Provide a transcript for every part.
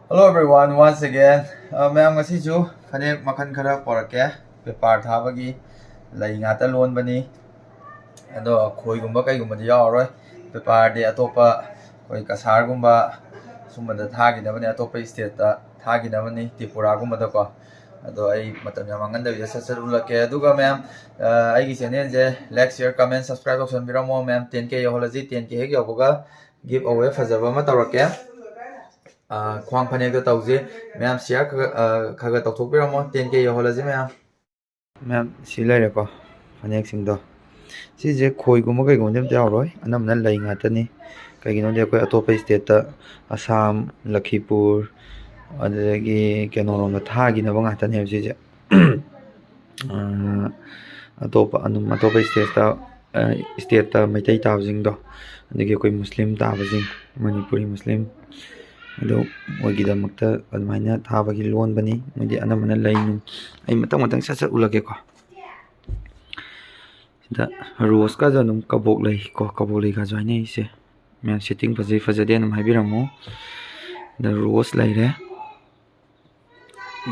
Hello everyone, once again. Mayam ngasi ju phanek makhan khara porake paper thabagi lai ngata lon bani. Ado khoi gumba kai gumba ya roi. Paper de atopa koi kasar gumba sumada thagi da bani atopa state ta thagi da bani Tripura gumba da ko. Ado ai matam ya mangan da video sasar ulake aduga mayam ai gi channel je like share comment subscribe option biramo mayam 10k yaholaji 10k hek yoboga give away fazaba ma tawrake. Khwang phanek da tawje mayam share khaga tawthok biramo 10k yaholaji mayam si laire ko phanek sing do si je khoi gum kai gum dem ta roi anam nan lai nga tani kai gino de ko atopa state ta Assam Lakhipur adagi kenorom na thagi na banga tani si je atopa anum atopa state ta maitai ta jing do adagi koi muslim ta jing Manipuri muslim ado mogi da makta admaina thabagi lon bani modi anamana lain ai matang sasa ulage ko da rose ka janum kabok lai ko kabok lai ka join se man setting fazade nam habiramo da rose lai re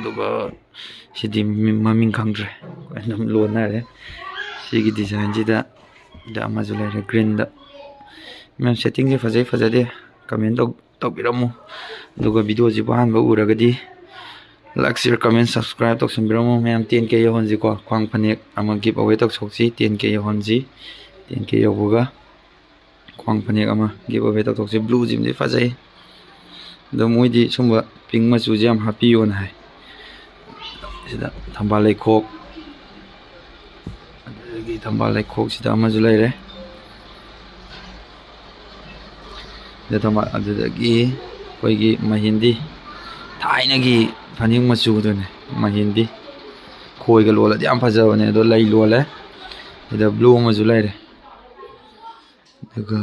duga sidi maming khangre nam lon na re sigi design ji da amazulai re green da man setting je fazade comment tawbiramo duga video ji ban ba uragadi like share comment subscribe to sambiramo mayam 10k yahonji ko khwang phanek ama give away to soksi 10k yahonji 10k yobuga khwang phanek ama give away to soksi blue jim ji fajai do moidi sumba pink machu jam happy on hai sida thambalai khok adagi thambalai khok sida ama julai re da thama adagi koigi mahindi thainagi phaning machu do ne mahindi khoi ga lola yam phajabane do lai lole ida blue ma julai re daga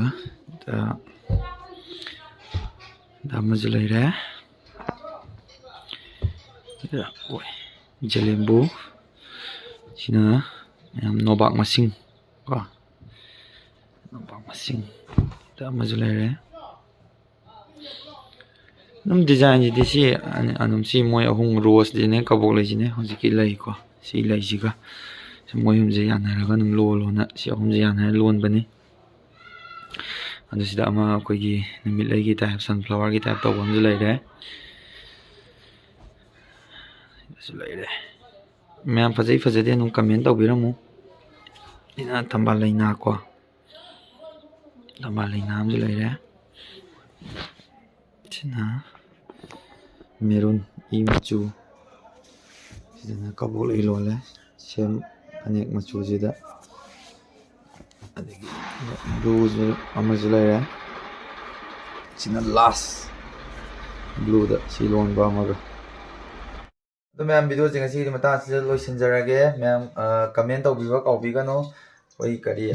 da ma julai re da oi jalembu sina yam nobak masing ko nobak masing da ma julai re num design ji disi anum si moi ahung rose de ne kabok lai jine hojiki lai ko si lai jiga moi hum je yana raga num lo na si ahum je yana lon bani adu sida ama koi gi nimit lai gi type sunflower gi type to bom ju lai re su lai re myam fazade num comment to biramu ina thambal lai na ko thambal lai nam ju lai re china Merun imachu sidana kabol ilole sem anek machu jida adegi blue amazulaya china last blue da silon ba maga to ma'am video jing asi mata se loisinjarage ma'am comment tawbiba kawbigano oi kari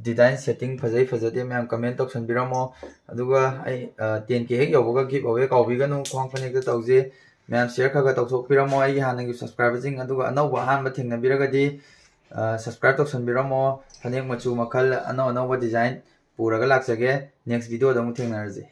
design setting fazade ma'am comment option biramo aduga ai 10k hek yoboga give away kawbigano khwang phanek da tawje ma'am share khaga tawthok biramo ai hanagi subscriber jing aduga anauba hanba thengna biragadi subscribe option biramo phanek machu makhal anau design puraga laksage next video da mu thengnarje